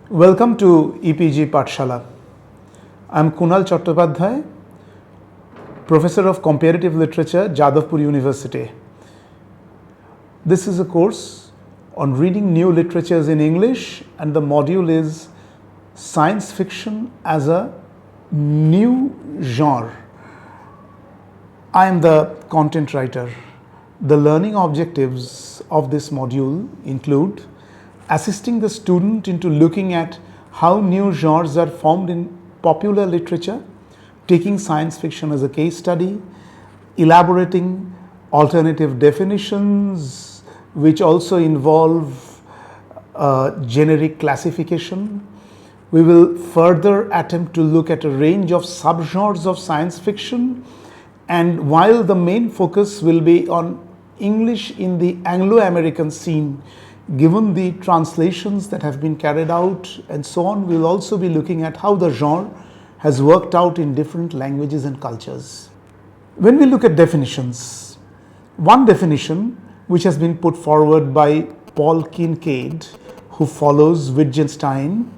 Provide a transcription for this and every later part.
Welcome to EPG Pathshala. I am Kunal Chattopadhyay, Professor of Comparative Literature, Jadavpur University. This is a course on reading new literatures in English, and the module is Science Fiction as a New Genre. I am the content writer. The learning objectives of this module include assisting the student into looking at how new genres are formed in popular literature, taking science fiction as a case study, elaborating alternative definitions which also involve generic classification. We will further attempt to look at a range of subgenres of science fiction, and while the main focus will be on English in the Anglo-American scene, given the translations that have been carried out and so on, we will also be looking at how the genre has worked out in different languages and cultures. When we look at definitions, one definition which has been put forward by Paul Kincaid, who follows Wittgenstein,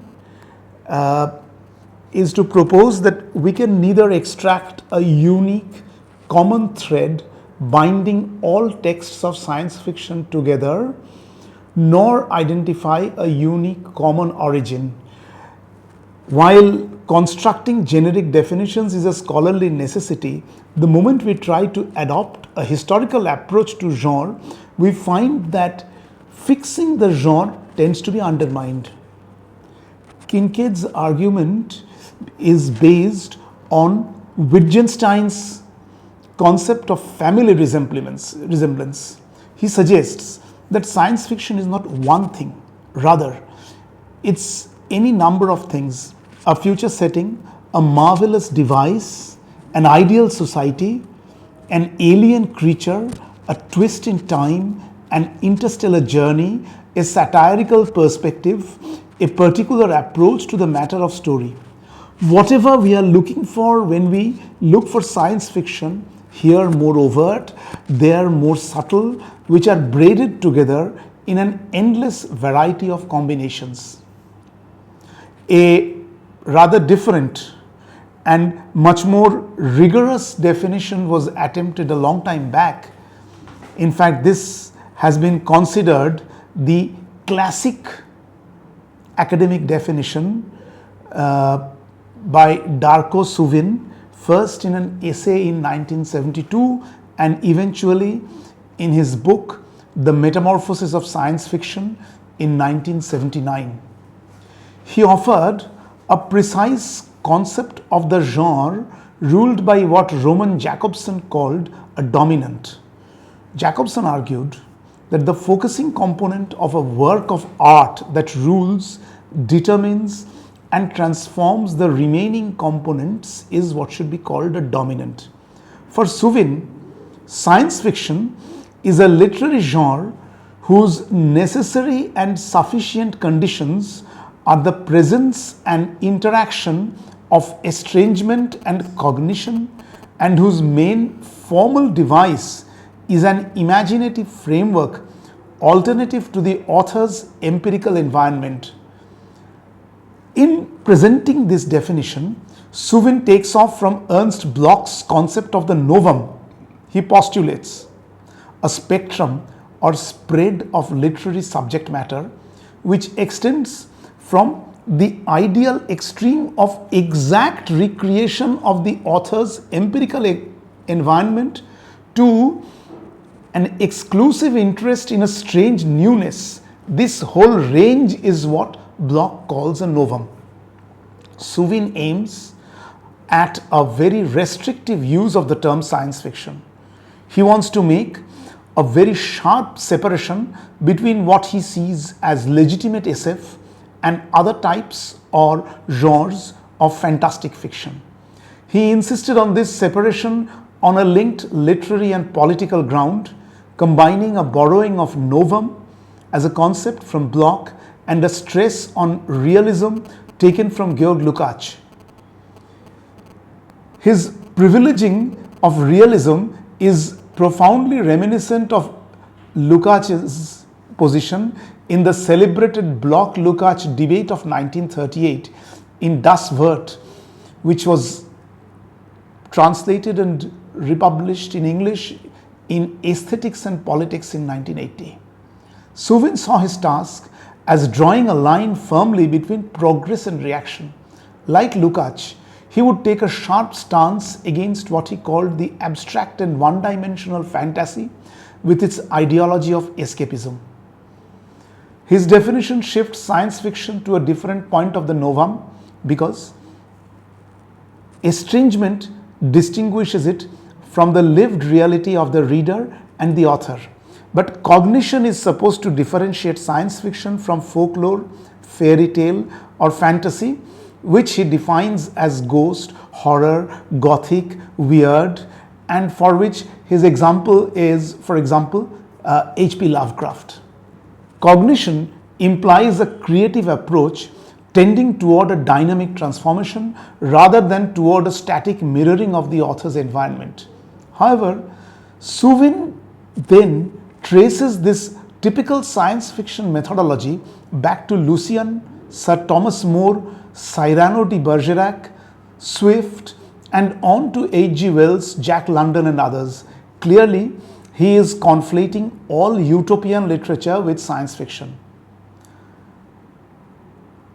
is to propose that we can neither extract a unique common thread binding all texts of science fiction together, nor identify a unique common origin. While constructing generic definitions is a scholarly necessity, the moment we try to adopt a historical approach to genre, we find that fixing the genre tends to be undermined. Kincaid's argument is based on Wittgenstein's concept of family resemblance. He suggests that science fiction is not one thing, rather it's any number of things: a future setting, a marvelous device, an ideal society, an alien creature, a twist in time, an interstellar journey, a satirical perspective, a particular approach to the matter of story. Whatever we are looking for when we look for science fiction, here more overt, there more subtle, which are braided together in an endless variety of combinations. A rather different and much more rigorous definition was attempted a long time back. In fact, this has been considered the classic academic definition by Darko Suvin, first in an essay in 1972 and eventually in his book The Metamorphosis of Science Fiction in 1979. He offered a precise concept of the genre ruled by what Roman Jakobson called a dominant. Jakobson argued that the focusing component of a work of art that rules, determines, and transforms the remaining components is what should be called a dominant. For Suvin, science fiction is a literary genre whose necessary and sufficient conditions are the presence and interaction of estrangement and cognition, and whose main formal device is an imaginative framework alternative to the author's empirical environment. In presenting this definition, Suvin takes off from Ernst Bloch's concept of the novum. He postulates a spectrum or spread of literary subject matter which extends from the ideal extreme of exact recreation of the author's empirical environment to an exclusive interest in a strange newness. This whole range is what Bloch calls a novum. Suvin aims at a very restrictive use of the term science fiction. He wants to make a very sharp separation between what he sees as legitimate SF and other types or genres of fantastic fiction. He insisted on this separation on a linked literary and political ground, combining a borrowing of novum as a concept from Bloch and a stress on realism taken from Georg Lukács. His privileging of realism is profoundly reminiscent of Lukács' position in the celebrated Bloch-Lukács debate of 1938 in Das Wort, which was translated and republished in English in Aesthetics and Politics in 1980. Suvin saw his task as drawing a line firmly between progress and reaction. Like Lukács, he would take a sharp stance against what he called the abstract and one-dimensional fantasy with its ideology of escapism. His definition shifts science fiction to a different point of the novum because estrangement distinguishes it from the lived reality of the reader and the author. But cognition is supposed to differentiate science fiction from folklore, fairy tale, or fantasy, which he defines as ghost, horror, gothic, weird, and for which his example is, for example, H.P. Lovecraft. Cognition implies a creative approach tending toward a dynamic transformation rather than toward a static mirroring of the author's environment. However, Suvin then traces this typical science fiction methodology back to Lucian, Sir Thomas More, Cyrano de Bergerac, Swift, and on to H.G. Wells, Jack London, and others. Clearly, he is conflating all utopian literature with science fiction.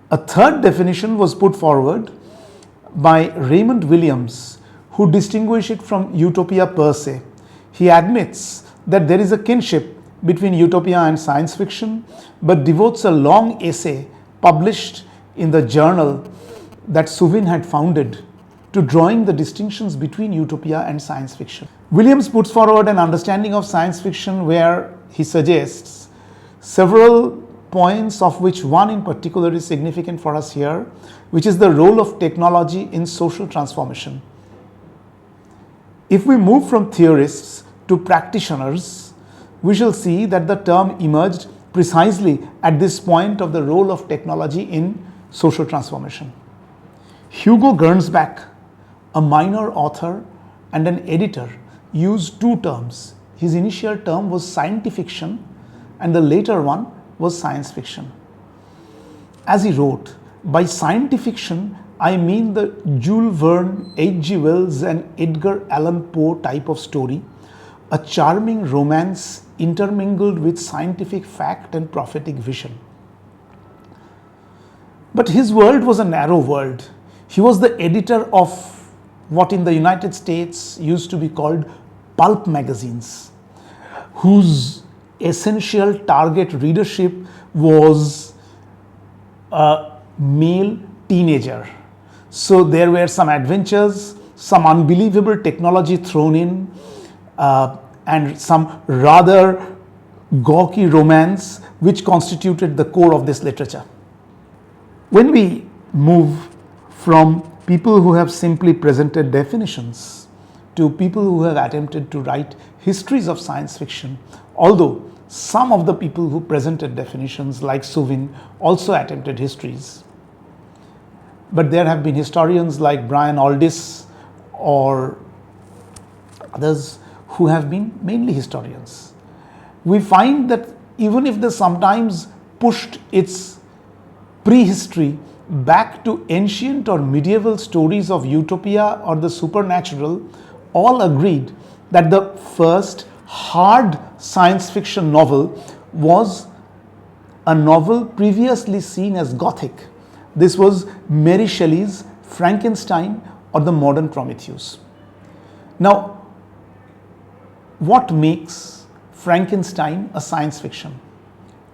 A third definition was put forward by Raymond Williams, who distinguished it from utopia per se. He admits that there is a kinship between utopia and science fiction, but devotes a long essay published in the journal that Suvin had founded to drawing the distinctions between utopia and science fiction. Williams puts forward an understanding of science fiction where he suggests several points, of which one in particular is significant for us here, which is the role of technology in social transformation. If we move from theorists to practitioners, we shall see that the term emerged precisely at this point of the role of technology in social transformation. Hugo Gernsback, a minor author and an editor, used two terms. His initial term was scientifiction and the later one was science fiction. As he wrote, by scientifiction, I mean the Jules Verne, H.G. Wells, and Edgar Allan Poe type of story, a charming romance intermingled with scientific fact and prophetic vision. But his world was a narrow world. He was the editor of what in the United States used to be called pulp magazines, whose essential target readership was a male teenager. So there were some adventures, some unbelievable technology thrown in, and some rather gawky romance which constituted the core of this literature. When we move from people who have simply presented definitions to people who have attempted to write histories of science fiction, although some of the people who presented definitions like Suvin also attempted histories. But there have been historians like Brian Aldiss or others who have been mainly historians. We find that even if they sometimes pushed its prehistory back to ancient or medieval stories of utopia or the supernatural, all agreed that the first hard science fiction novel was a novel previously seen as Gothic. This was Mary Shelley's Frankenstein or the modern Prometheus. Now, what makes Frankenstein a science fiction?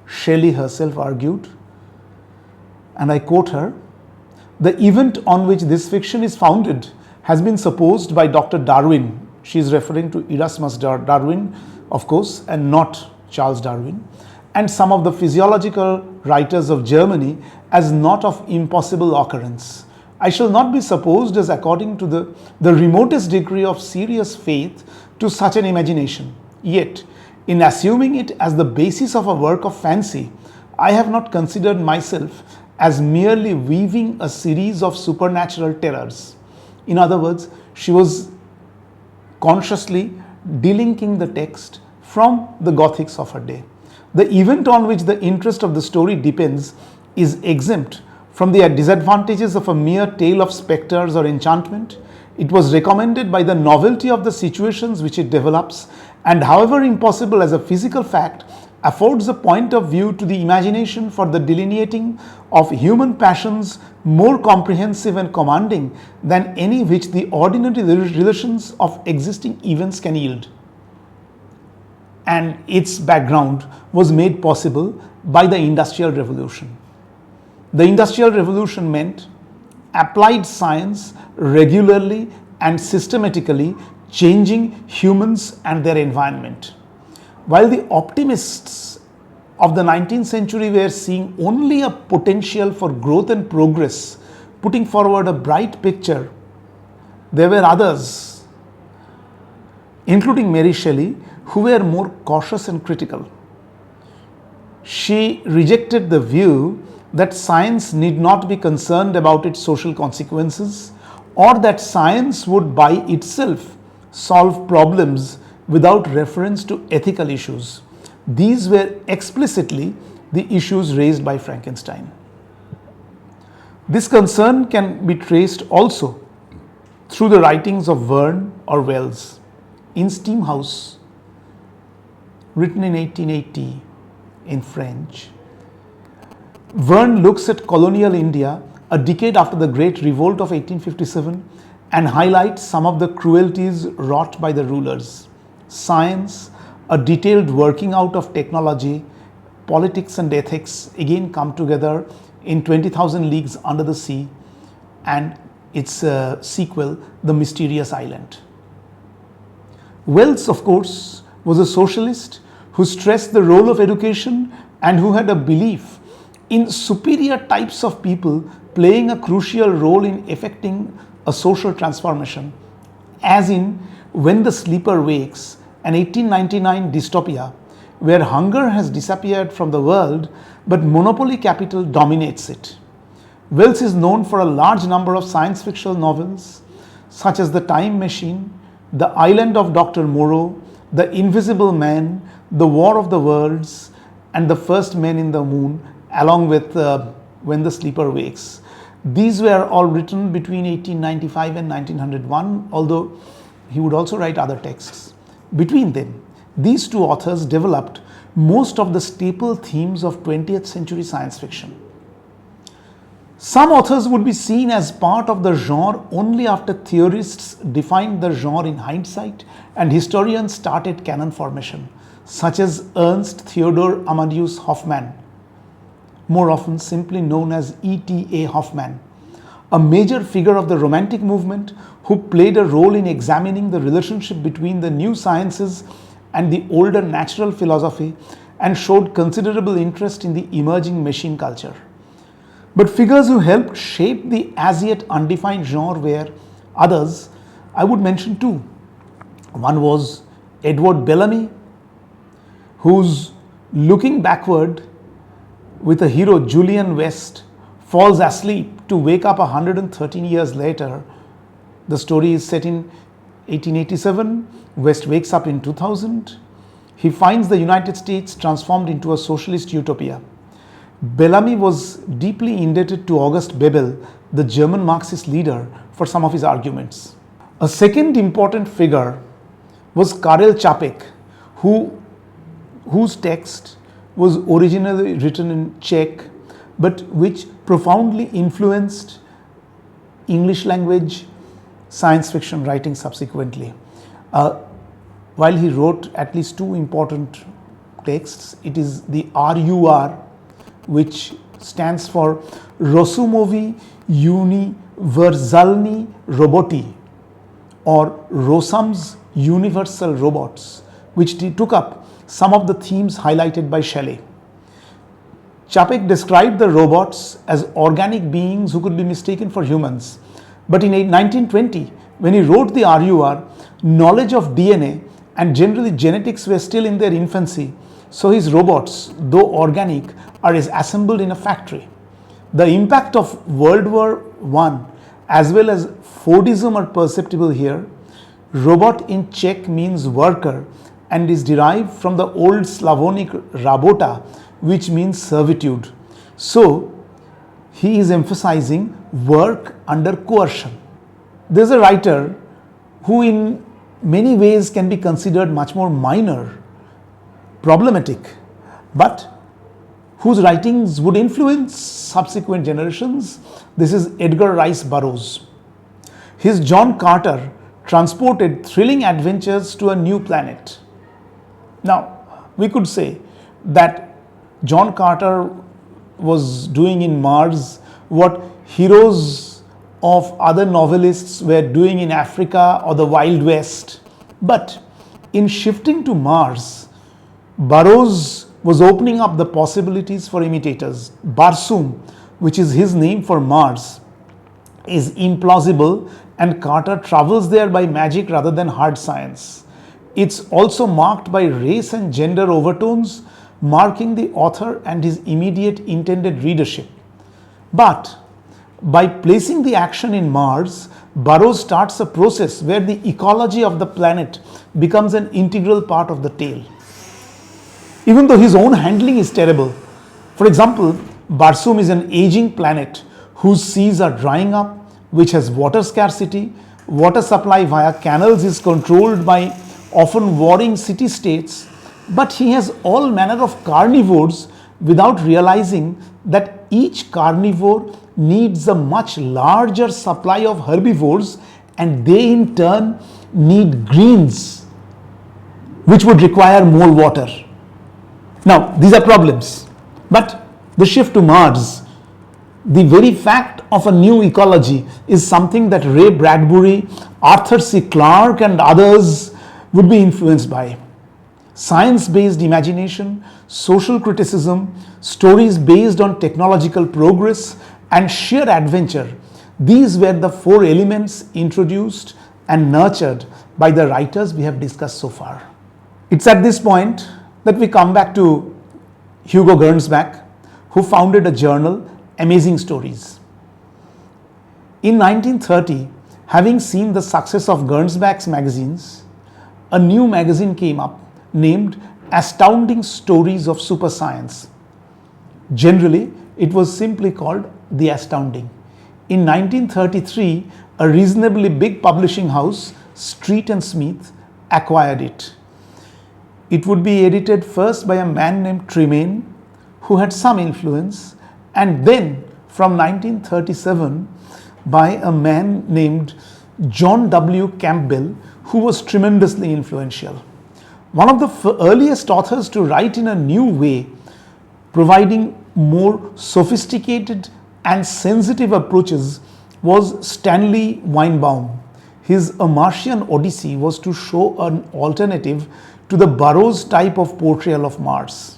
Shelley herself argued, and I quote her, "The event on which this fiction is founded has been supposed by Dr. Darwin," she is referring to Erasmus Darwin, of course, and not Charles Darwin, "and some of the physiological writers of Germany as not of impossible occurrence. I shall not be supposed as according to the remotest degree of serious faith to such an imagination. Yet, in assuming it as the basis of a work of fancy, I have not considered myself as merely weaving a series of supernatural terrors." In other words, she was consciously delinking the text from the Gothics of her day. The event on which the interest of the story depends is exempt from the disadvantages of a mere tale of spectres or enchantment. It was recommended by the novelty of the situations which it develops, and however impossible as a physical fact, affords a point of view to the imagination for the delineating of human passions more comprehensive and commanding than any which the ordinary relations of existing events can yield. And its background was made possible by the Industrial Revolution. The Industrial Revolution meant applied science regularly and systematically changing humans and their environment. While the optimists of the 19th century were seeing only a potential for growth and progress, putting forward a bright picture, there were others, including Mary Shelley, who were more cautious and critical. She rejected the view that science need not be concerned about its social consequences, or that science would by itself solve problems without reference to ethical issues. These were explicitly the issues raised by Frankenstein. This concern can be traced also through the writings of Verne or Wells. In Steam House, written in 1880 in French, Verne looks at colonial India a decade after the Great Revolt of 1857 and highlights some of the cruelties wrought by the rulers. Science, a detailed working out of technology, politics and ethics again come together in 20,000 Leagues Under the Sea and its sequel, The Mysterious Island. Wells, of course, was a socialist who stressed the role of education and who had a belief in superior types of people playing a crucial role in effecting a social transformation, as in When the Sleeper Wakes, an 1899 dystopia where hunger has disappeared from the world but monopoly capital dominates it. Wells is known for a large number of science fiction novels such as The Time Machine, The Island of Dr. Moreau, The Invisible Man, The War of the Worlds, and The First Men in the Moon, along with When the Sleeper Wakes. These were all written between 1895 and 1901, although he would also write other texts. Between them, these two authors developed most of the staple themes of 20th century science fiction. Some authors would be seen as part of the genre only after theorists defined the genre in hindsight and historians started canon formation, such as Ernst Theodor Amadeus Hoffmann, more often simply known as E.T.A. Hoffmann, a major figure of the Romantic movement who played a role in examining the relationship between the new sciences and the older natural philosophy and showed considerable interest in the emerging machine culture. But figures who helped shape the as yet undefined genre were others. I would mention two. One was Edward Bellamy, whose looking backward with a hero Julian West falls asleep to wake up 113 years later. The story is set in 1887. West wakes up in 2000. He finds the United States transformed into a socialist utopia. Bellamy was deeply indebted to August Bebel, the German Marxist leader, for some of his arguments. A second important figure was Karel Čapek, whose text was originally written in Czech, but which profoundly influenced English language science fiction writing subsequently. While he wrote at least two important texts, it is the RUR, which stands for Rosumovi Univerzalni Roboti, or Rossum's Universal Robots, which took up some of the themes highlighted by Shelley. Čapek described the robots as organic beings who could be mistaken for humans. But in 1920, when he wrote the RUR, knowledge of DNA and generally genetics were still in their infancy, so his robots, though organic, are assembled in a factory. The impact of World War I as well as Fordism are perceptible here. Robot in Czech means worker, and is derived from the Old Slavonic rabota, which means servitude. So, he is emphasizing work under coercion. There is a writer who in many ways can be considered much more minor, problematic, but whose writings would influence subsequent generations. This is Edgar Rice Burroughs. His John Carter transported thrilling adventures to a new planet. Now, we could say that John Carter was doing in Mars what heroes of other novelists were doing in Africa or the Wild West. But in shifting to Mars, Burroughs was opening up the possibilities for imitators. Barsoom, which is his name for Mars, is implausible, and Carter travels there by magic rather than hard science. It's also marked by race and gender overtones, marking the author and his immediate intended readership. But by placing the action in Mars, Burroughs starts a process where the ecology of the planet becomes an integral part of the tale. Even though his own handling is terrible. For example, Barsoom is an aging planet whose seas are drying up, which has water scarcity. Water supply via canals is controlled by often warring city-states, but he has all manner of carnivores without realizing that each carnivore needs a much larger supply of herbivores, and they in turn need greens, which would require more water. Now, these are problems, but the shift to Mars, the very fact of a new ecology, is something that Ray Bradbury, Arthur C. Clarke and others would be influenced by. Science-based imagination, social criticism, stories based on technological progress, and sheer adventure, these were the four elements introduced and nurtured by the writers we have discussed so far. It's at this point that we come back to Hugo Gernsback, who founded a journal, Amazing Stories. In 1930, having seen the success of Gernsback's magazines, a new magazine came up named Astounding Stories of Super Science. Generally, it was simply called The Astounding. In 1933, a reasonably big publishing house, Street and Smith, acquired it. It would be edited first by a man named Tremaine, who had some influence, and then from 1937 by a man named John W. Campbell, who was tremendously influential. One of the earliest authors to write in a new way, providing more sophisticated and sensitive approaches, was Stanley Weinbaum. His A Martian Odyssey was to show an alternative to the Burroughs type of portrayal of Mars.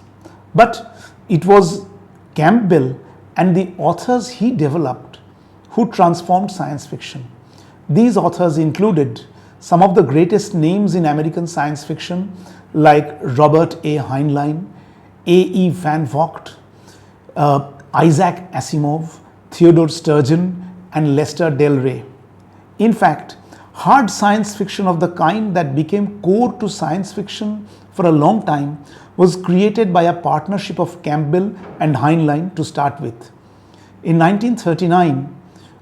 But it was Campbell and the authors he developed who transformed science fiction. These authors included some of the greatest names in American science fiction, like Robert A. Heinlein, A. E. Van Vogt, Isaac Asimov, Theodore Sturgeon, and Lester Del Rey. In fact, hard science fiction of the kind that became core to science fiction for a long time was created by a partnership of Campbell and Heinlein to start with. In 1939,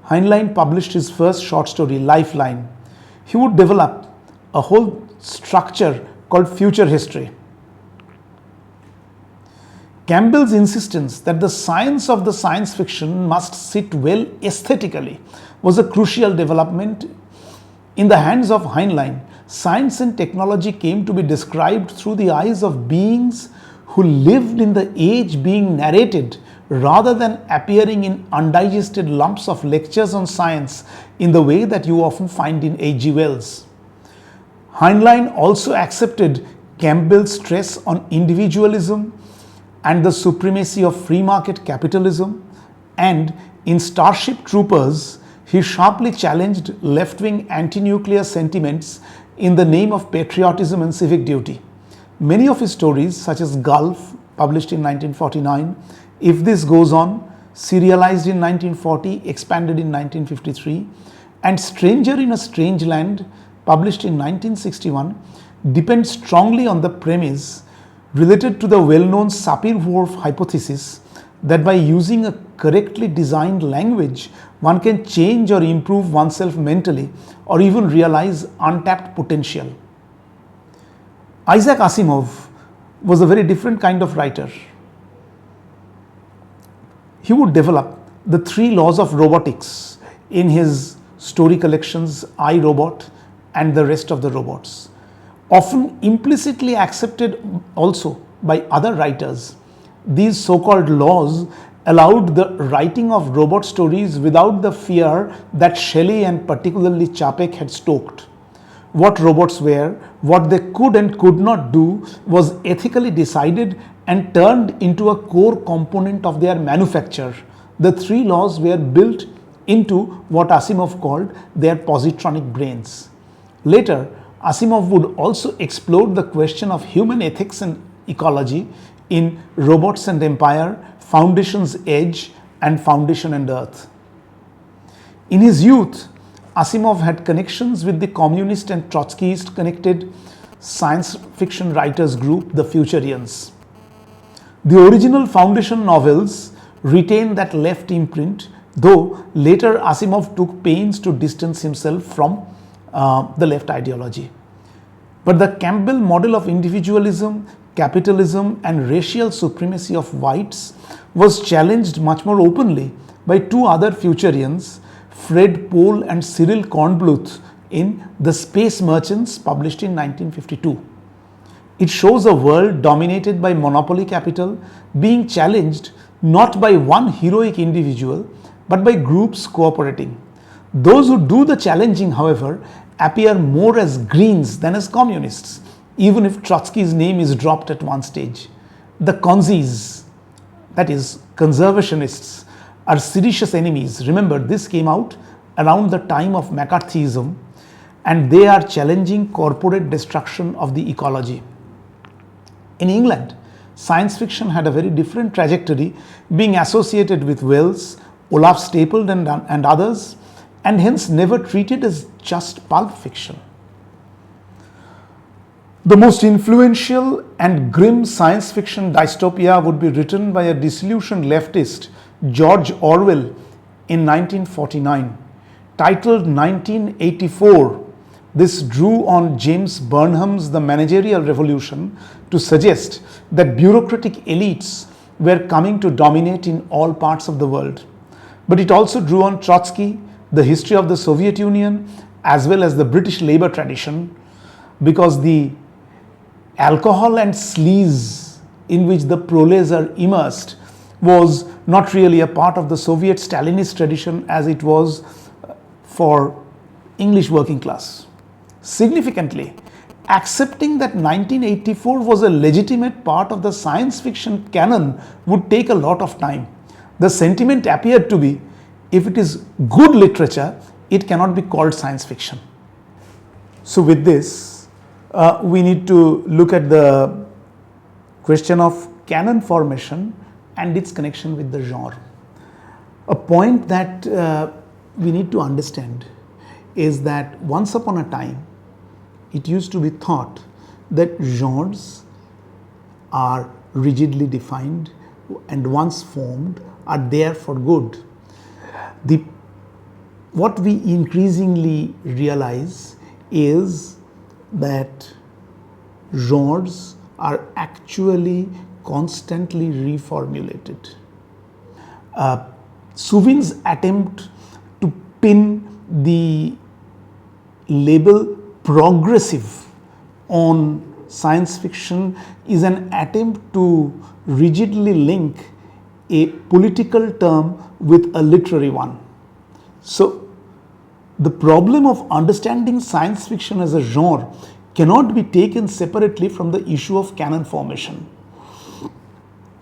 Heinlein published his first short story, Lifeline. He would develop a whole structure called future history. Campbell's insistence that the science of the science fiction must sit well aesthetically was a crucial development. In the hands of Heinlein, science and technology came to be described through the eyes of beings who lived in the age being narrated, rather than appearing in undigested lumps of lectures on science in the way that you often find in H.G. Wells. Heinlein also accepted Campbell's stress on individualism and the supremacy of free market capitalism, and in Starship Troopers, he sharply challenged left-wing anti-nuclear sentiments in the name of patriotism and civic duty. Many of his stories, such as Gulf, published in 1949, If This Goes On, serialized in 1940, expanded in 1953, and Stranger in a Strange Land, published in 1961, depends strongly on the premise related to the well-known Sapir-Whorf hypothesis that by using a correctly designed language, one can change or improve oneself mentally or even realize untapped potential. Isaac Asimov was a very different kind of writer. He would develop the 3 laws of robotics in his story collections I, Robot and the rest of the robots, often implicitly accepted also by other writers. These so-called laws allowed the writing of robot stories without the fear that Shelley and particularly Čapek had stoked. What robots were, what they could and could not do was ethically decided and turned into a core component of their manufacture. The 3 laws were built into what Asimov called their positronic brains. Later, Asimov would also explore the question of human ethics and ecology in Robots and Empire, Foundation's Edge, and Foundation and Earth. In his youth, Asimov had connections with the communist and Trotskyist connected science fiction writers group, the Futurians. The original Foundation novels retain that left imprint, though later Asimov took pains to distance himself from the left ideology. But the Campbell model of individualism, capitalism and racial supremacy of whites was challenged much more openly by 2 other Futurians, Fred Pohl and Cyril Kornbluth, in The Space Merchants, published in 1952. It shows a world dominated by monopoly capital being challenged not by one heroic individual but by groups cooperating. Those who do the challenging, however, appear more as Greens than as communists, even if Trotsky's name is dropped at one stage. The Konzis, that is, conservationists, are seditious enemies. Remember, this came out around the time of McCarthyism, and they are challenging corporate destruction of the ecology. In England, science fiction had a very different trajectory, being associated with Wells, Olaf Stapledon and others, and hence never treated as just pulp fiction. The most influential and grim science fiction dystopia would be written by a disillusioned leftist, George Orwell, in 1949, titled 1984. This drew on James Burnham's The Managerial Revolution to suggest that bureaucratic elites were coming to dominate in all parts of the world. But it also drew on Trotsky, the history of the Soviet Union, as well as the British Labour tradition, because the alcohol and sleaze in which the proles are immersed was not really a part of the Soviet Stalinist tradition as it was for English working class. Significantly, accepting that 1984 was a legitimate part of the science fiction canon would take a lot of time. The sentiment appeared to be, if it is good literature, it cannot be called science fiction. So with this, we need to look at the question of canon formation and its connection with the genre. A point that we need to understand is that once upon a time, it used to be thought that genres are rigidly defined and once formed are there for good. What we increasingly realize is that genres are actually constantly reformulated. Souvin's attempt to pin the label progressive on science fiction is an attempt to rigidly link a political term with a literary one. So, the problem of understanding science fiction as a genre cannot be taken separately from the issue of canon formation.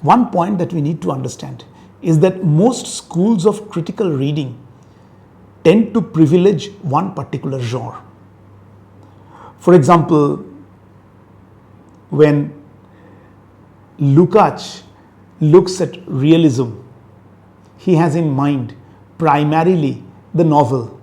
One point that we need to understand is that most schools of critical reading tend to privilege one particular genre. For example, when Lukács looks at realism, he has in mind primarily the novel.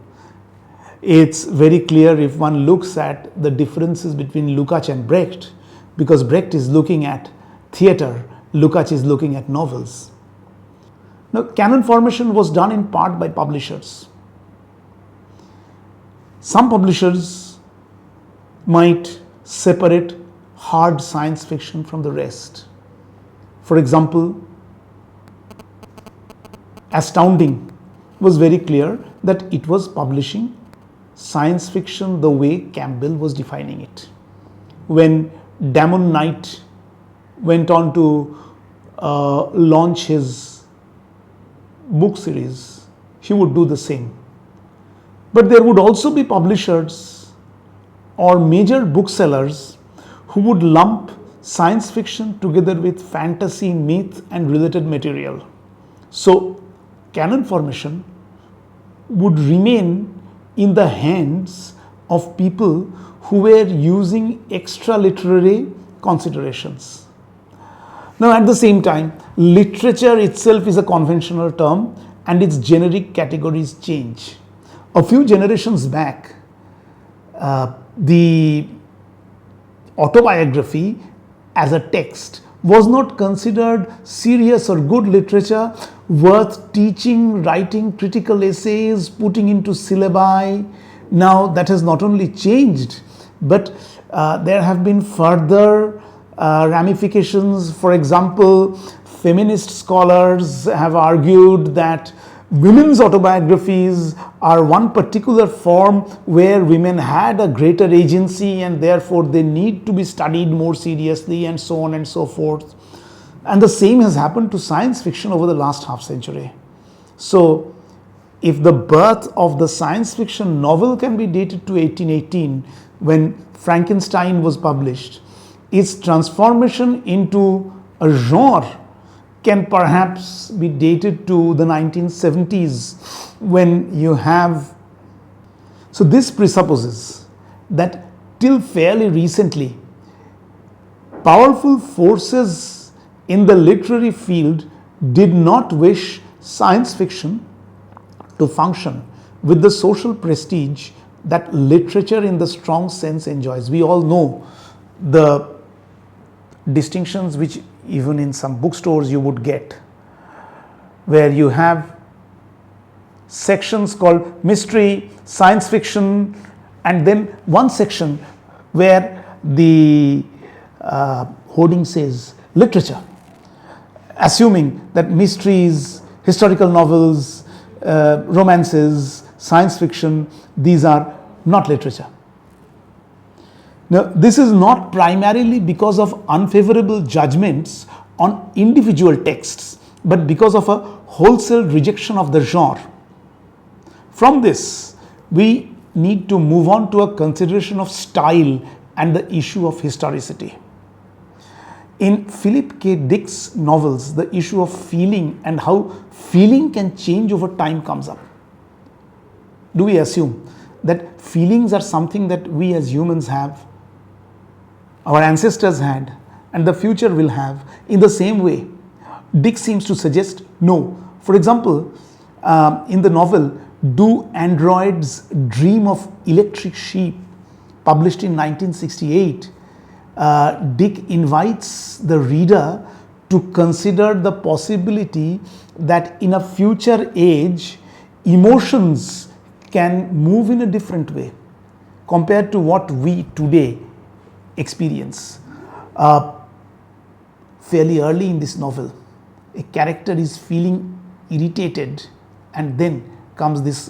It's very clear if one looks at the differences between Lukács and Brecht, because Brecht is looking at theatre, Lukács is looking at novels. Now, Canon Formation was done in part by publishers. Some publishers might separate hard science fiction from the rest. For example, Astounding was very clear that it was publishing science fiction the way Campbell was defining it. When Damon Knight went on to launch his book series, he would do the same. But there would also be publishers or major booksellers who would lump science fiction together with fantasy, myth and related material. So Canon Formation would remain in the hands of people who were using extra literary considerations. Now, at the same time, literature itself is a conventional term and its generic categories change. A few generations back, the autobiography as a text was not considered serious or good literature worth teaching, writing critical essays, putting into syllabi. Now that has not only changed, but there have been further ramifications. For example, feminist scholars have argued that women's autobiographies are one particular form where women had a greater agency and therefore they need to be studied more seriously and so on and so forth. And the same has happened to science fiction over the last half century. So if the birth of the science fiction novel can be dated to 1818 when Frankenstein was published, its transformation into a genre can perhaps be dated to the 1970s when you have. So this presupposes that till fairly recently, powerful forces in the literary field did not wish science fiction to function with the social prestige that literature in the strong sense enjoys. We all know the distinctions which even in some bookstores you would get, where you have sections called mystery, science fiction, and then one section where the hoarding says literature, assuming that mysteries, historical novels, romances, science fiction, these are not literature. Now, this is not primarily because of unfavorable judgments on individual texts, but because of a wholesale rejection of the genre. From this, we need to move on to a consideration of style and the issue of historicity. In Philip K. Dick's novels, the issue of feeling and how feeling can change over time comes up. Do we assume that feelings are something that we as humans have, our ancestors had, and the future will have in the same way? Dick seems to suggest no. For example, in the novel Do Androids Dream of Electric Sheep, published in 1968, Dick invites the reader to consider the possibility that in a future age, emotions can move in a different way compared to what we today experience. Fairly early in this novel, a character is feeling irritated, and then comes this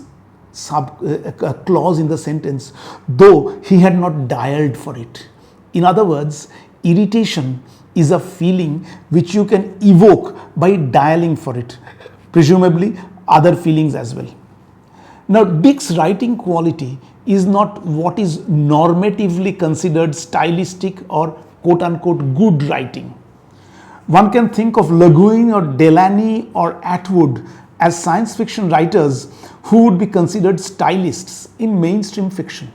clause in the sentence, though he had not dialed for it. In other words, irritation is a feeling which you can evoke by dialing for it, presumably other feelings as well. Now, Dick's writing quality is not what is normatively considered stylistic or quote-unquote good writing. One can think of Le Guin or Delany or Atwood as science fiction writers who would be considered stylists in mainstream fiction.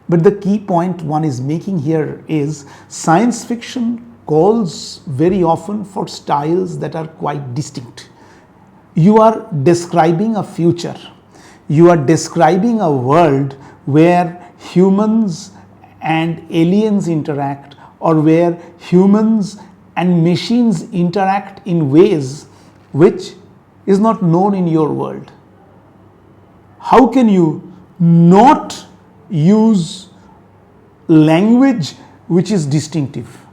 But the key point one is making here is science fiction calls very often for styles that are quite distinct. You are describing a future. You are describing a world where humans and aliens interact, or where humans and machines interact in ways which is not known in your world. How can you not use language which is distinctive?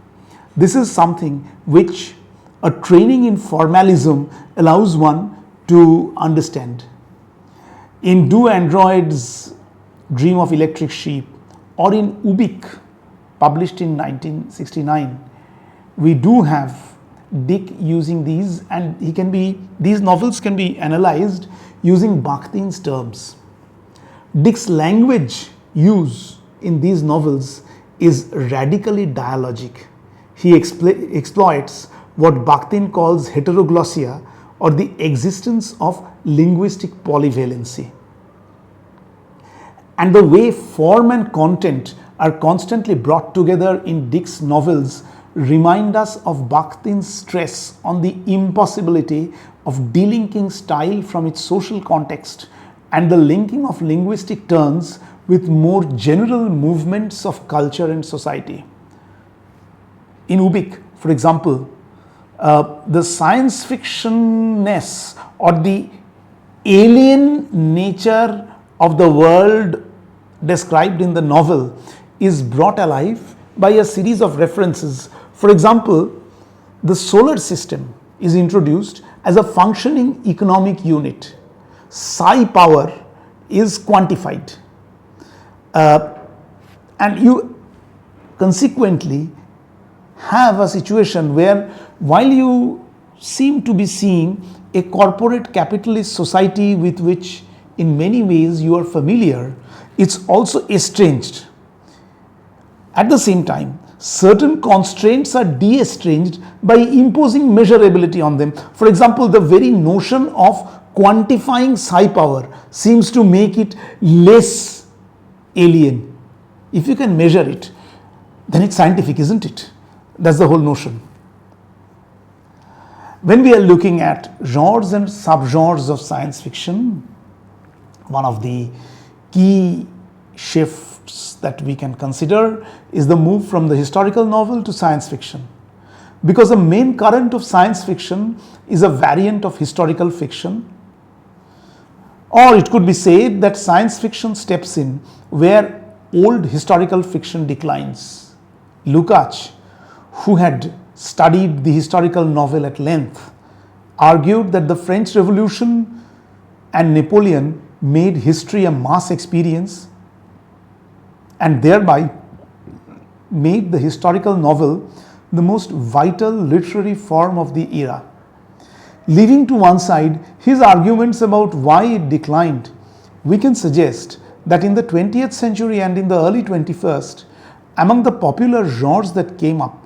This is something which a training in formalism allows one to understand. In Do Androids Dream of Electric Sheep, or in Ubik, published in 1969, we do have Dick using these, and these novels can be analyzed using Bakhtin's terms. Dick's language use in these novels is radically dialogic. He exploits what Bakhtin calls heteroglossia, or the existence of linguistic polyvalency. And the way form and content are constantly brought together in Dick's novels remind us of Bakhtin's stress on the impossibility of delinking style from its social context and the linking of linguistic turns with more general movements of culture and society. In Ubik, for example, the science fictionness or the alien nature of the world described in the novel is brought alive by a series of references. For example, the solar system is introduced as a functioning economic unit. Psi power is quantified. And you consequently have a situation where, while you seem to be seeing a corporate capitalist society with which in many ways you are familiar, it's also estranged. At the same time, certain constraints are de-estranged by imposing measurability on them. For example, the very notion of quantifying psi power seems to make it less alien. If you can measure it, then it's scientific, isn't it? That's the whole notion. When we are looking at genres and subgenres of science fiction, one of the key shifts that we can consider is the move from the historical novel to science fiction. Because the main current of science fiction is a variant of historical fiction, or it could be said that science fiction steps in where old historical fiction declines. Lukács, who had studied the historical novel at length, argued that the French Revolution and Napoleon made history a mass experience and thereby made the historical novel the most vital literary form of the era. Leaving to one side his arguments about why it declined, we can suggest that in the 20th century and in the early 21st, among the popular genres that came up,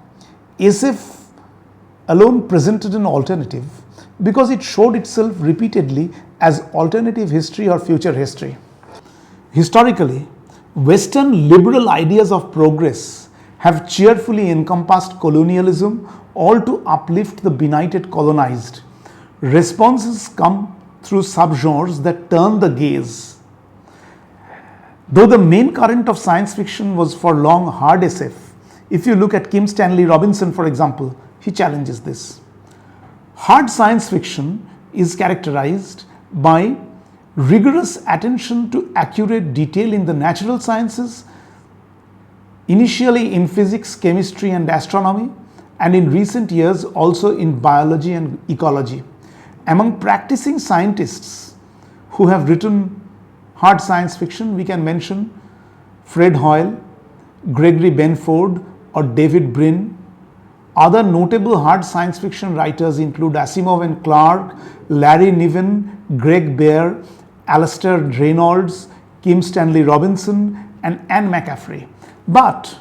SF alone presented an alternative because it showed itself repeatedly as alternative history or future history. Historically, Western liberal ideas of progress have cheerfully encompassed colonialism, all to uplift the benighted colonized. Responses come through subgenres that turn the gaze. Though the main current of science fiction was for long hard SF, if you look at Kim Stanley Robinson, for example, he challenges this. Hard science fiction is characterized by rigorous attention to accurate detail in the natural sciences, initially in physics, chemistry and astronomy, and in recent years also in biology and ecology. Among practicing scientists who have written hard science fiction, we can mention Fred Hoyle, Gregory Benford or David Brin. Other notable hard science fiction writers include Asimov and Clarke, Larry Niven, Greg Bear, Alastair Reynolds, Kim Stanley Robinson and Anne McCaffrey. But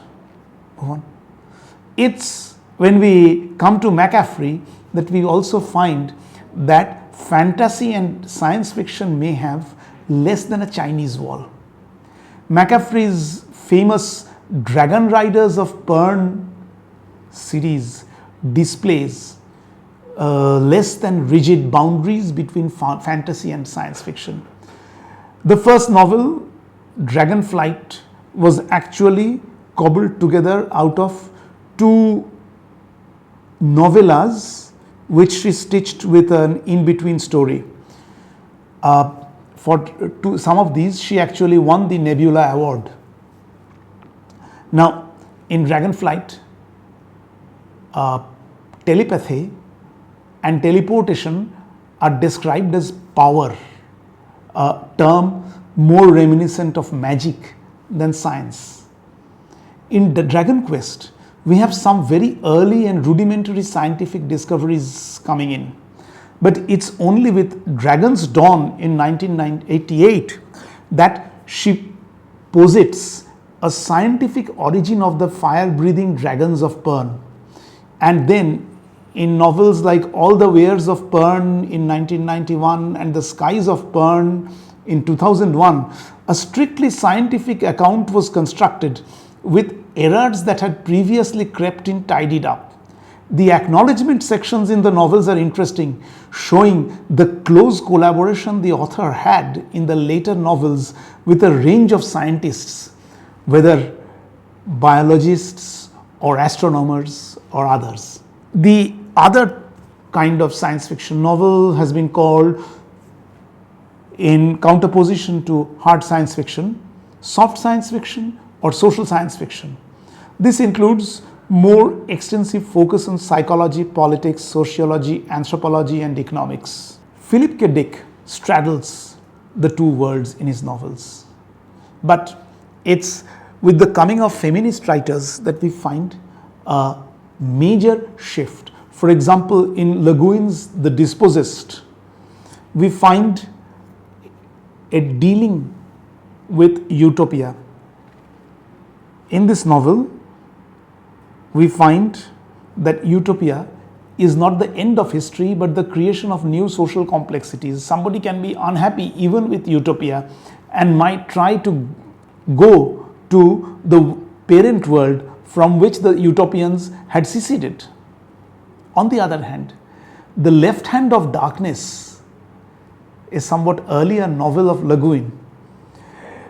it's when we come to McCaffrey that we also find that fantasy and science fiction may have less than a Chinese wall. McCaffrey's famous Dragon Riders of Pern series displays less than rigid boundaries between fantasy and science fiction. The first novel, Dragonflight, was actually cobbled together out of two novellas which she stitched with an in-between story. For some of these, she actually won the Nebula Award. Now, in Dragonflight, telepathy and teleportation are described as power, a term more reminiscent of magic than science. In the Dragon Quest, we have some very early and rudimentary scientific discoveries coming in. But it's only with Dragon's Dawn in 1988 that she posits a scientific origin of the fire-breathing dragons of Pern. And then in novels like All the Wares of Pern in 1991 and The Skies of Pern in 2001, a strictly scientific account was constructed with errors that had previously crept in tidied up. The acknowledgement sections in the novels are interesting, showing the close collaboration the author had in the later novels with a range of scientists, whether biologists or astronomers or others. The other kind of science fiction novel has been called, in counterposition to hard science fiction, soft science fiction or social science fiction. This includes more extensive focus on psychology, politics, sociology, anthropology and economics. Philip K. Dick straddles the two worlds in his novels. But it's with the coming of feminist writers that we find a major shift. For example, in Le Guin's The Dispossessed, we find a dealing with utopia. In this novel, we find that utopia is not the end of history but the creation of new social complexities. Somebody can be unhappy even with utopia and might try to go to the parent world from which the utopians had seceded. On the other hand, The Left Hand of Darkness, a somewhat earlier novel of Le Guin,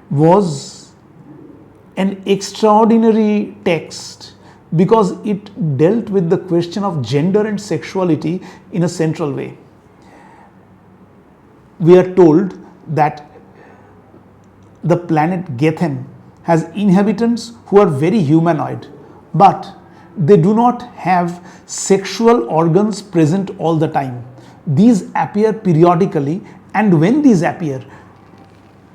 was an extraordinary text because it dealt with the question of gender and sexuality in a central way. We are told that the planet Gethen has inhabitants who are very humanoid, but they do not have sexual organs present all the time. These appear periodically, and when these appear,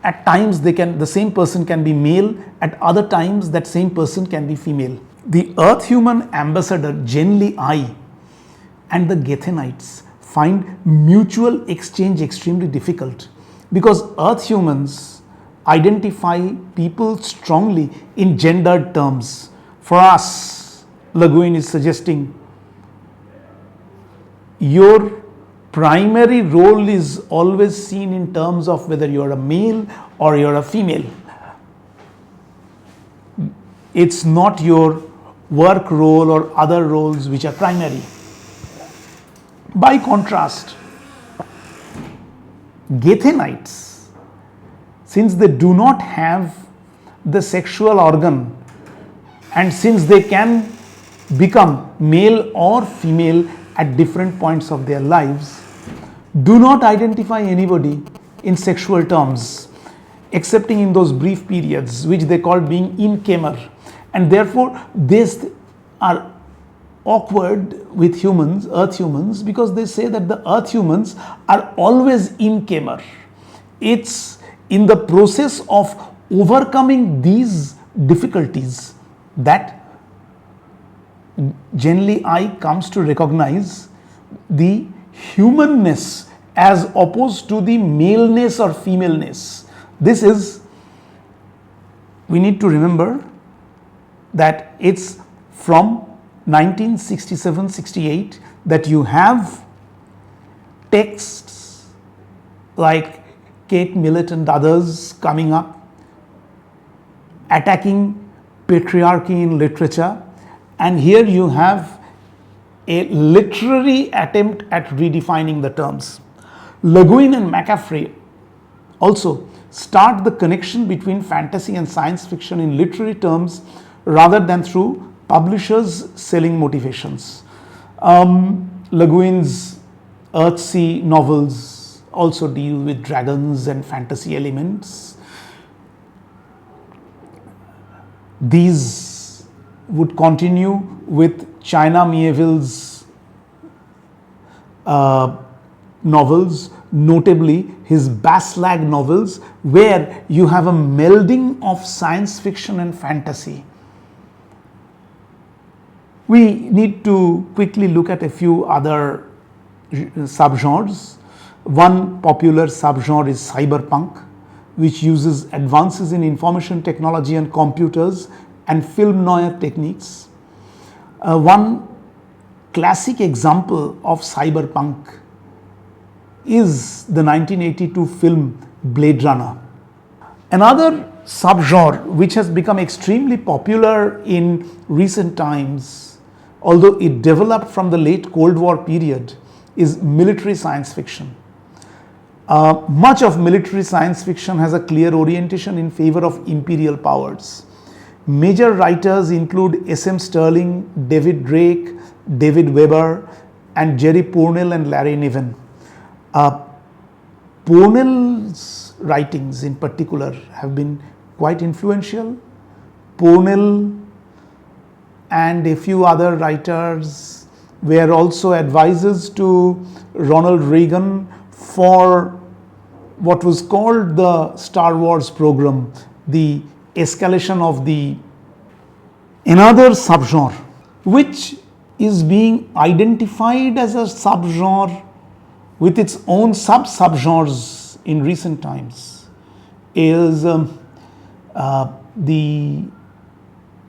at times the same person can be male, at other times that same person can be female. The Earth human ambassador Genli I and the Gethenites find mutual exchange extremely difficult because Earth humans identify people strongly in gendered terms. For us, Le Guin is suggesting your primary role is always seen in terms of whether you are a male or you are a female. It's not your work role or other roles which are primary. By contrast, Gethenites, since they do not have the sexual organ and since they can become male or female at different points of their lives, do not identify anybody in sexual terms, excepting in those brief periods which they call being in Kemer. And therefore, these are awkward with humans, Earth humans, because they say that the Earth humans are always in Kemer. It's in the process of overcoming these difficulties that Genli I comes to recognize the humanness as opposed to the maleness or femaleness. This is, we need to remember that it's from 1967-68 that you have texts like Kate Millett and others coming up attacking patriarchy in literature, and here you have a literary attempt at redefining the terms. Le Guin and McCaffrey also start the connection between fantasy and science fiction in literary terms rather than through publishers' selling motivations. Le Guin's Earthsea novels also deal with dragons and fantasy elements. These would continue with China Miéville's novels, notably his Baslag novels, where you have a melding of science fiction and fantasy. We need to quickly look at a few other subgenres. One popular subgenre is cyberpunk, which uses advances in information technology and computers and film noir techniques. One classic example of cyberpunk is the 1982 film Blade Runner. Another subgenre which has become extremely popular in recent times, although it developed from the late Cold War period, is military science fiction. Much of military science fiction has a clear orientation in favor of imperial powers. Major writers include S.M. Stirling, David Drake, David Weber, and Jerry Pournelle and Larry Niven. Pournelle's writings in particular have been quite influential. Pournelle and a few other writers were also advisors to Ronald Reagan for what was called the Star Wars program, the escalation of the another subgenre, which is being identified as a subgenre with its own sub-subgenres in recent times, is the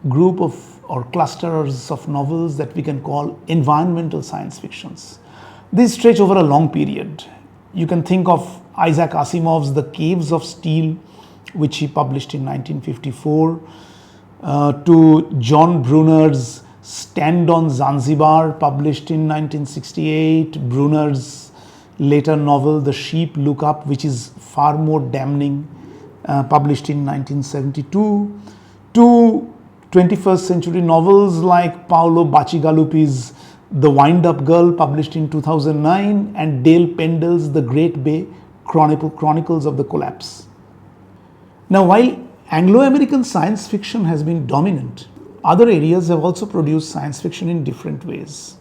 group of or clusters of novels that we can call environmental science fictions. These stretch over a long period. You can think of Isaac Asimov's The Caves of Steel, which he published in 1954, to John Brunner's Stand on Zanzibar, published in 1968, Brunner's later novel The Sheep Look Up, which is far more damning, published in 1972, to 21st century novels like Paolo Bacigalupi's The Wind-Up Girl, published in 2009, and Dale Pendel's The Great Bay Chronicles of the Collapse. Now, while Anglo-American science fiction has been dominant, other areas have also produced science fiction in different ways.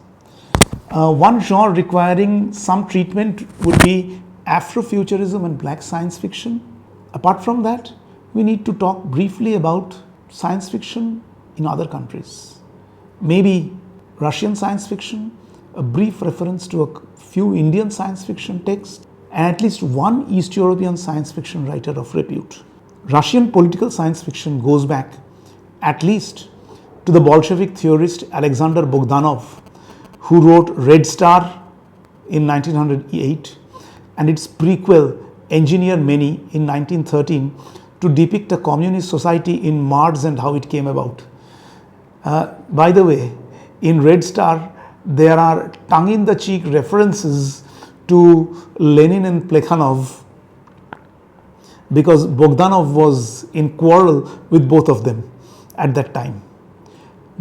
One genre requiring some treatment would be Afrofuturism and black science fiction. Apart from that, we need to talk briefly about science fiction in other countries. Maybe Russian science fiction, a brief reference to a few Indian science fiction texts, and at least one East European science fiction writer of repute. Russian political science fiction goes back at least to the Bolshevik theorist Alexander Bogdanov, who wrote Red Star in 1908 and its prequel Engineer Many in 1913 to depict a communist society in Mars and how it came about. By the way, in Red Star, there are tongue-in-the-cheek references to Lenin and Plekhanov because Bogdanov was in quarrel with both of them at that time.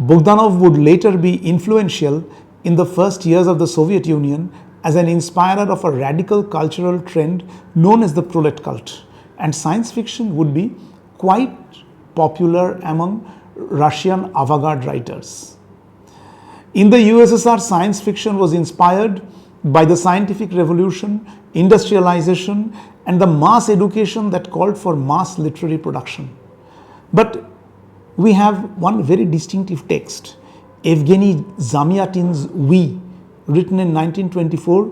Bogdanov would later be influential in the first years of the Soviet Union as an inspirer of a radical cultural trend known as the prolet cult, and science fiction would be quite popular among Russian avant-garde writers. In the USSR, science fiction was inspired by the scientific revolution, industrialization, and the mass education that called for mass literary production. But we have one very distinctive text, Evgeny Zamyatin's We, written in 1924,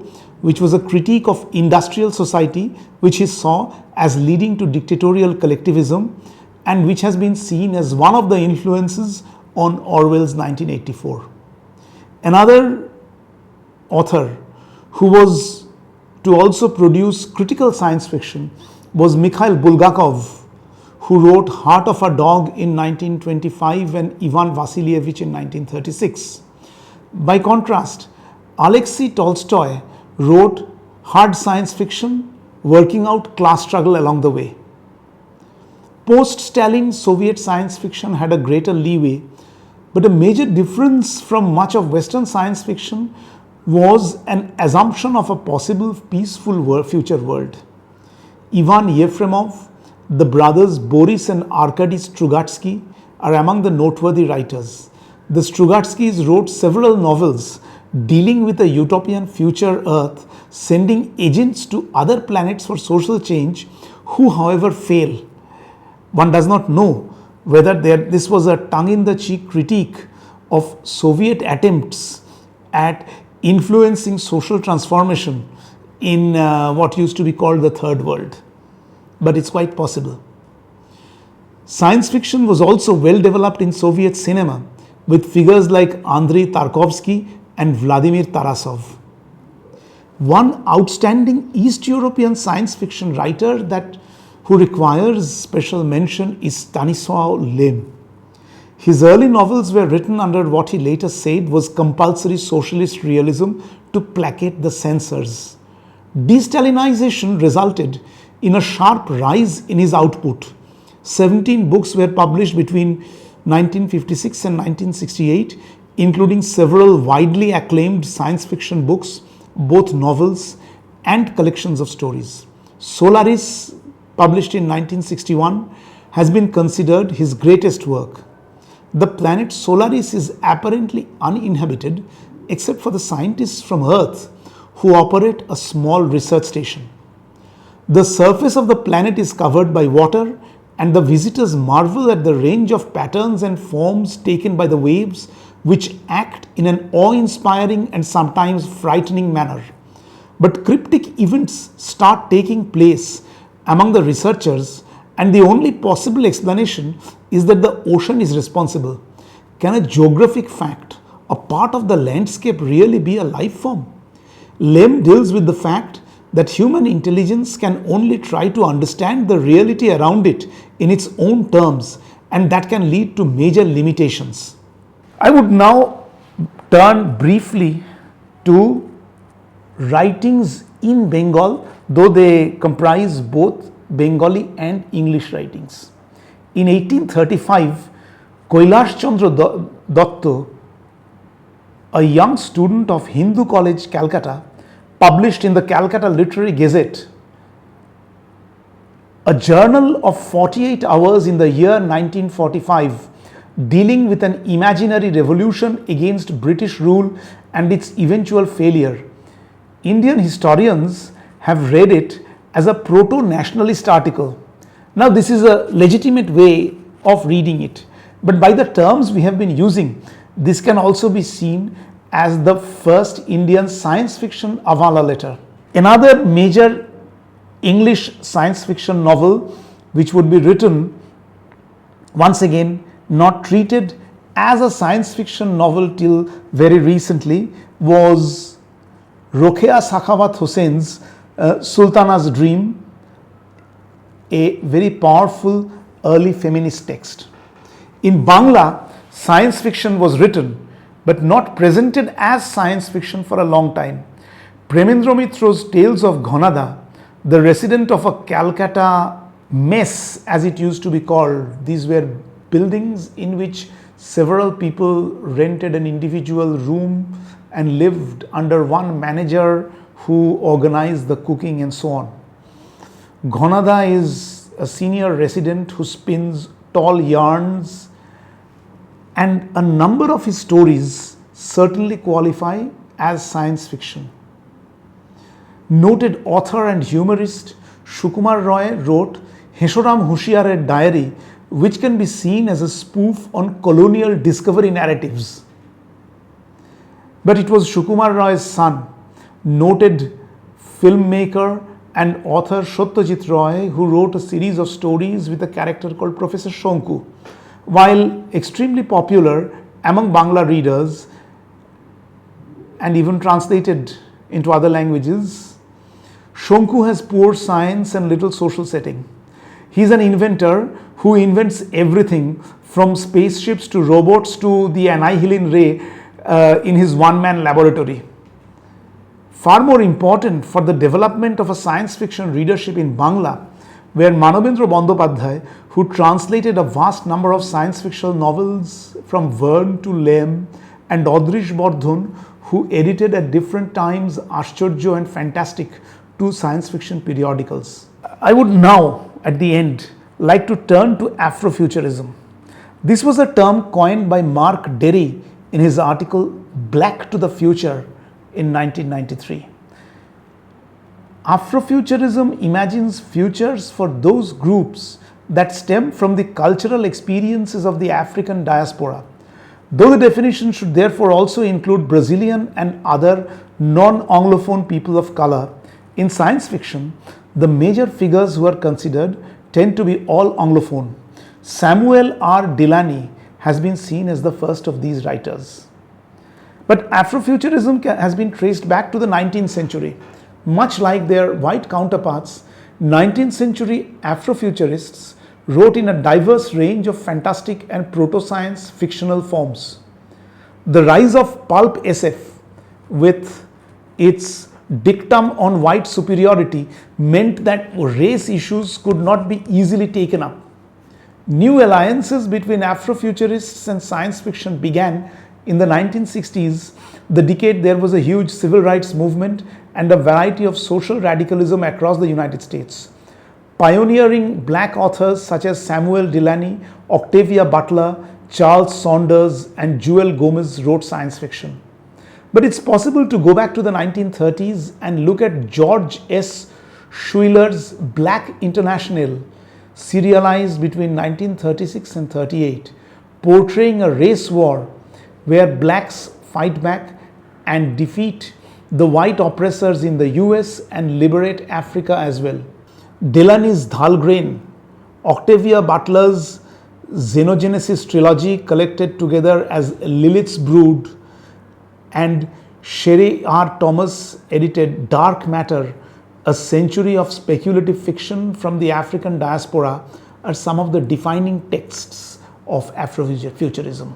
which was a critique of industrial society, which he saw as leading to dictatorial collectivism and which has been seen as one of the influences on Orwell's 1984. Another author who was to also produce critical science fiction was Mikhail Bulgakov, who wrote Heart of a Dog in 1925 and Ivan Vasilievich in 1936. By contrast, Alexei Tolstoy wrote hard science fiction, working out class struggle along the way. Post-Stalin Soviet science fiction had a greater leeway, but a major difference from much of Western science fiction was an assumption of a possible peaceful future world. Ivan Yefremov, the brothers Boris and Arkady Strugatsky are among the noteworthy writers. The Strugatskys wrote several novels dealing with a utopian future Earth, sending agents to other planets for social change, who however fail. One does not know whether this was a tongue-in-the-cheek critique of Soviet attempts at influencing social transformation in what used to be called the Third World. But it's quite possible. Science fiction was also well developed in Soviet cinema, with figures like Andrei Tarkovsky and Vladimir Tarasov. One outstanding East European science fiction writer who requires special mention is Stanisław Lem. His early novels were written under what he later said was compulsory socialist realism to placate the censors. De-Stalinization resulted in a sharp rise in his output. 17 books were published between 1956 and 1968, including several widely acclaimed science fiction books, both novels and collections of stories. Solaris, published in 1961, has been considered his greatest work. The planet Solaris is apparently uninhabited except for the scientists from Earth who operate a small research station. The surface of the planet is covered by water, and the visitors marvel at the range of patterns and forms taken by the waves, which act in an awe-inspiring and sometimes frightening manner. But cryptic events start taking place among the researchers, and the only possible explanation is that the ocean is responsible. Can a geographic fact, a part of the landscape, really be a life form? Lem deals with the fact that human intelligence can only try to understand the reality around it in its own terms, and that can lead to major limitations. I would now turn briefly to writings in Bengal, though they comprise both Bengali and English writings. In 1835, Kailash Chandra Datta, a young student of Hindu College, Calcutta, published in the Calcutta Literary Gazette a journal of 48 hours in the year 1945, dealing with an imaginary revolution against British rule and its eventual failure. Indian historians have read it as a proto-nationalist article. Now, this is a legitimate way of reading it, but by the terms we have been using, this can also be seen as the first Indian science fiction avala letter. Another major English science fiction novel which would be written, once again not treated as a science fiction novel till very recently, was Rokia Sakaba Hussein's Sultana's Dream, a very powerful early feminist text. In Bangla, science fiction was written but not presented as science fiction for a long time. Premendra Mitro's Tales of Ghanada, the resident of a Calcutta mess, as it used to be called. These were buildings in which several people rented an individual room and lived under one manager who organized the cooking and so on. Ghanada is a senior resident who spins tall yarns, and a number of his stories certainly qualify as science fiction. Noted author and humorist Sukumar Roy wrote Heshoram Hushiarer Diary, which can be seen as a spoof on colonial discovery narratives. But it was Sukumar Roy's son, noted filmmaker and author Satyajit Roy, who wrote a series of stories with a character called Professor Shonku. While extremely popular among Bangla readers and even translated into other languages, Shonku has poor science and little social setting. He is an inventor who invents everything from spaceships to robots to the annihilin ray in his one-man laboratory. Far more important for the development of a science fiction readership in Bangla where Manobendra Bandyopadhyay, who translated a vast number of science fiction novels from Verne to Lem, and Odrish Bardhan, who edited at different times Ashcharya and Fantastic, two science fiction periodicals. I would now, at the end, like to turn to Afrofuturism. This was a term coined by Mark Derry in his article Black to the Future in 1993. Afrofuturism imagines futures for those groups that stem from the cultural experiences of the African diaspora, though the definition should therefore also include Brazilian and other non-Anglophone people of color. In science fiction, the major figures who are considered tend to be all Anglophone. Samuel R. Delany has been seen as the first of these writers. But Afrofuturism has been traced back to the 19th century. Much like their white counterparts, 19th century Afrofuturists wrote in a diverse range of fantastic and proto-science fictional forms. The rise of pulp SF, with its dictum on white superiority, meant that race issues could not be easily taken up. New alliances between Afrofuturists and science fiction began in the 1960s, the decade there was a huge civil rights movement and a variety of social radicalism across the United States. Pioneering black authors such as Samuel Delany, Octavia Butler, Charles Saunders, and Joel Gomez wrote science fiction. But it's possible to go back to the 1930s and look at George S. Schuyler's Black International, serialized between 1936 and 38, portraying a race war where blacks fight back and defeat the white oppressors in the US and liberate Africa as well. Delany's Dhalgrain, Octavia Butler's Xenogenesis trilogy collected together as Lilith's Brood, and Sherry R. Thomas edited Dark Matter, A Century of Speculative Fiction from the African Diaspora, are some of the defining texts of Afrofuturism.